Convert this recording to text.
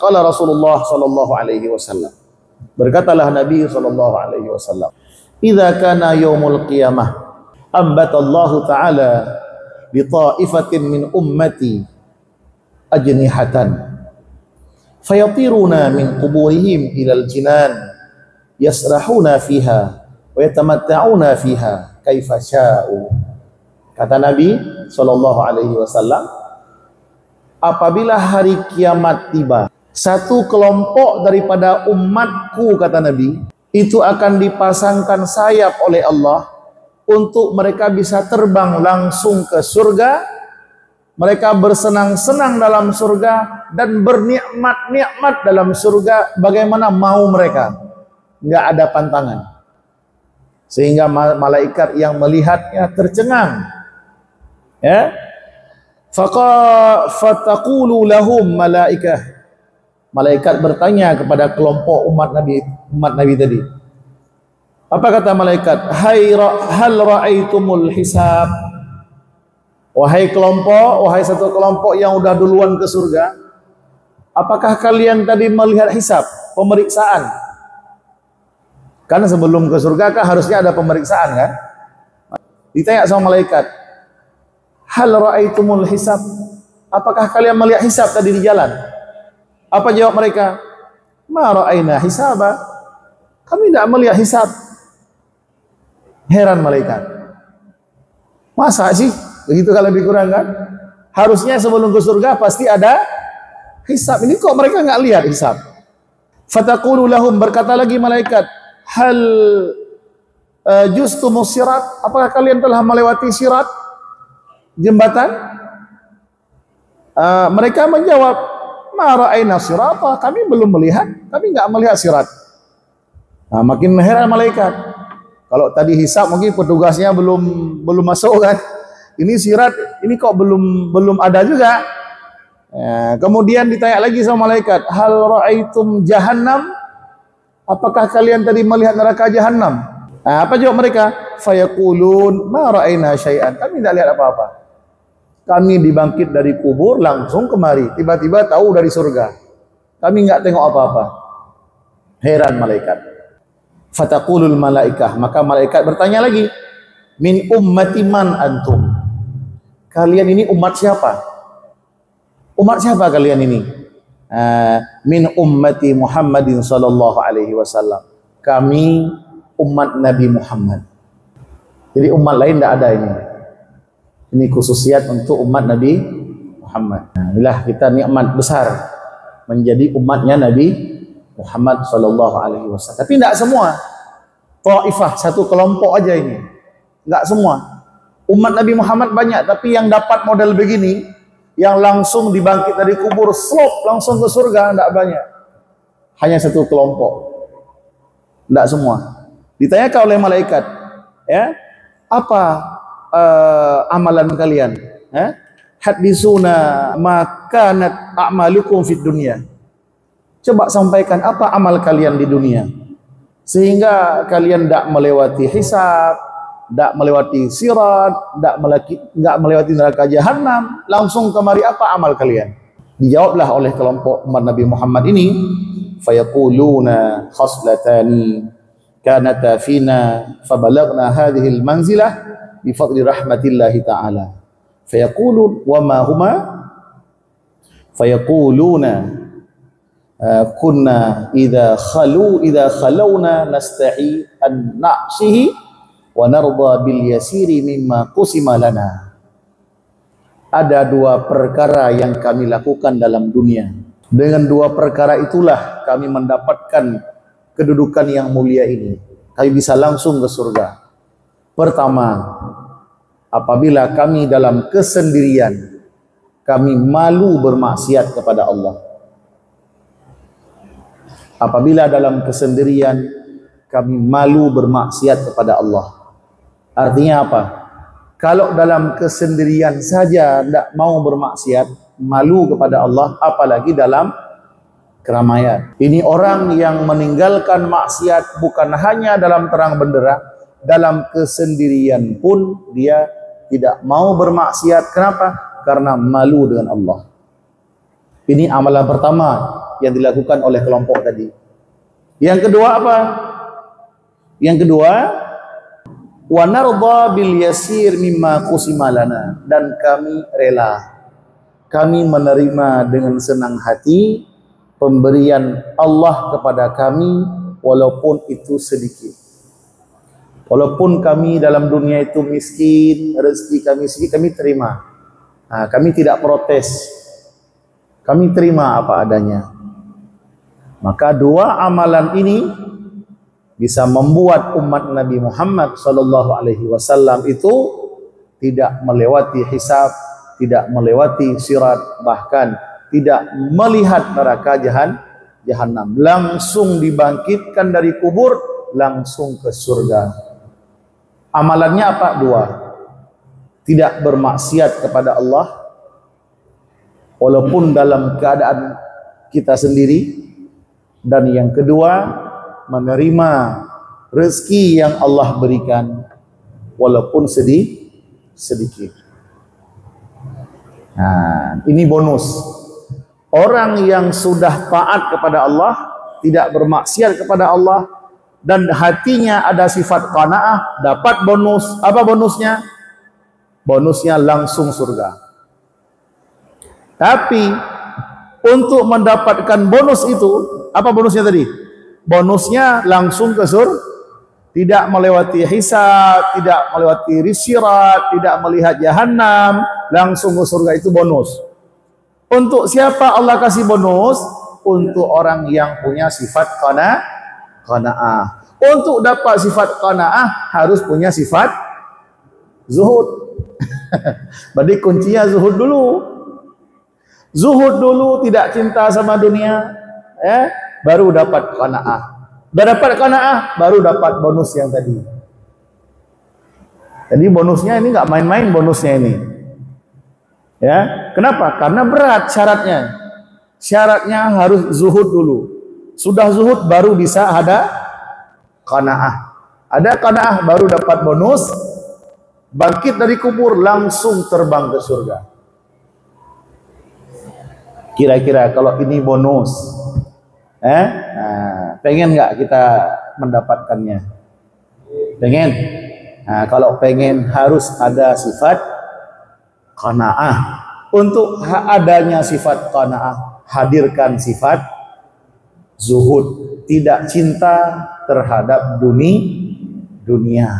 Qala Rasulullah sallallahu alaihi wasallam. Berkatalah Nabi sallallahu alaihi wasallam, "Idza kana yaumul qiyamah, ambatallahu ta'ala bi ta'ifatin min ummati ajnihatan fayatiruna min quburihim ilal jinan yasrahuna fiha wa yatamatta'una fiha kaifa sya'u." Kata Nabi sallallahu alaihi wasallam, apabila hari kiamat tiba, satu kelompok daripada umatku, kata Nabi, itu akan dipasangkan sayap oleh Allah untuk mereka bisa terbang langsung ke surga. Mereka bersenang-senang dalam surga dan bernikmat-nikmat dalam surga bagaimana mau mereka. Nggak ada pantangan. Sehingga malaikat yang melihatnya tercengang. Ya. Fataqulu lahum malaikah. Malaikat bertanya kepada kelompok umat Nabi tadi. Apa kata malaikat? Hal ra'aitumul hisab? Wahai kelompok, wahai satu kelompok yang udah duluan ke surga, apakah kalian tadi melihat hisab, pemeriksaan? Karena sebelum ke surga kan harusnya ada pemeriksaan kan? Ditanya sama malaikat, hal ra'aitumul hisab? Apakah kalian melihat hisab tadi di jalan? Apa jawab mereka? Ma ra'aina hisaba. Kami tidak melihat hisab. Heran malaikat. Masa sih? Begitu kalau lebih kurang kan? Harusnya sebelum ke surga pasti ada hisab. Ini kok mereka nggak lihat hisab? Fataqulu lahum, berkata lagi malaikat, hal justumus sirat? Apakah kalian telah melewati sirat? Jembatan? Mereka menjawab, ma ra'aina sirata, kami belum melihat, kami nggak melihat sirat. Nah, makin heran malaikat. Kalau tadi hisab mungkin petugasnya belum masuk kan. Ini sirat, ini kok belum ada juga. Ya, kemudian ditanya lagi sama malaikat, hal ra'aitum jahannam? Apakah kalian tadi melihat neraka jahannam? Nah, apa jawab mereka? Fayaqulun ma ra'aina syai'an. Kami tidak lihat apa-apa. Kami dibangkit dari kubur langsung kemari, tiba-tiba tahu dari surga. Kami nggak tengok apa-apa. Heran malaikat. Fataqulul malaikah, maka malaikat bertanya lagi, min ummati man antum? Kalian ini umat siapa? Umat siapa kalian ini? Min ummati Muhammadin sallallahu alaihi wasallam. Kami umat Nabi Muhammad. Jadi umat lain tidak ada ini. Ini khususiat untuk umat Nabi Muhammad. Nah, inilah kita nikmat besar menjadi umatnya Nabi Muhammad sallallahu alaihi wasallam. Tapi tidak semua. Taifah, satu kelompok aja ini. Enggak semua. Umat Nabi Muhammad banyak, tapi yang dapat model begini, yang langsung dibangkit dari kubur, slop langsung ke surga, enggak banyak. Hanya satu kelompok. Enggak semua. Ditanyakan oleh malaikat, ya, apa amalan kalian? Hadisuna makanat a'malukum fid dunya. Coba sampaikan apa amal kalian di dunia, sehingga kalian tidak melewati hisab, tidak melewati sirat, tidak melewati neraka jahanam, langsung kemari apa amal kalian? Dijawablah oleh kelompok umat Nabi Muhammad ini, fayaquluna khaslatani kanata fina fabalagna hadhihi almanzilah bifadli rahmatillahi ta'ala. Fayaqulun wa ma huma? Fayaquluna kunna idza khalawna nastahi an na'sihi wa narda bil yasiri mimma qusima lana. Ada dua perkara yang kami lakukan dalam dunia. Dengan dua perkara itulah kami mendapatkan kedudukan yang mulia ini. Kami bisa langsung ke surga. Pertama, apabila kami dalam kesendirian, kami malu bermaksiat kepada Allah. Apabila dalam kesendirian kami malu bermaksiat kepada Allah. Artinya apa? Kalau dalam kesendirian saja tidak mau bermaksiat, malu kepada Allah, apalagi dalam keramaian. Ini orang yang meninggalkan maksiat bukan hanya dalam terang benderang, dalam kesendirian pun dia tidak mau bermaksiat. Kenapa? Karena malu dengan Allah. Ini amalan pertama yang dilakukan oleh kelompok tadi. Yang kedua apa? Yang kedua, wa narda bil yasir mimma qusima lana, dan kami rela, kami menerima dengan senang hati pemberian Allah kepada kami walaupun itu sedikit. Walaupun kami dalam dunia itu miskin, rezeki kami sedikit, kami terima. Kami tidak protes. Kami terima apa adanya. Maka dua amalan ini bisa membuat umat Nabi Muhammad SAW itu tidak melewati hisab, tidak melewati sirat, bahkan tidak melihat neraka jahanam. Langsung dibangkitkan dari kubur, langsung ke surga. Amalannya apa? Dua. Tidak bermaksiat kepada Allah walaupun dalam keadaan kita sendiri, dan yang kedua, menerima rezeki yang Allah berikan walaupun sedikit. Nah, ini bonus. Orang yang sudah taat kepada Allah, tidak bermaksiat kepada Allah, dan hatinya ada sifat qanaah, dapat bonus. Apa bonusnya? Bonusnya langsung surga. Tapi untuk mendapatkan bonus itu, apa bonusnya tadi? Bonusnya langsung ke surga, tidak melewati hisab, tidak melewati sirat, tidak melihat jahanam, langsung ke surga, itu bonus. Untuk siapa Allah kasih bonus? Untuk orang yang punya sifat qanaah. Untuk dapat sifat qanaah harus punya sifat zuhud. Berarti kuncinya zuhud dulu. Zuhud dulu, tidak cinta sama dunia, baru dapat qanaah. Udah dapat qanaah, baru dapat bonus yang tadi. Jadi bonusnya ini nggak main-main bonusnya ini. Ya, kenapa? Karena berat syaratnya. Syaratnya harus zuhud dulu. Sudah zuhud baru bisa ada qanaah. Ada qanaah baru dapat bonus. Bangkit dari kubur langsung terbang ke surga. Kira-kira kalau ini bonus, pengen nggak kita mendapatkannya? Pengen? Nah, kalau pengen harus ada sifat qanaah. Untuk adanya sifat qanaah, hadirkan sifat zuhud, tidak cinta terhadap dunia.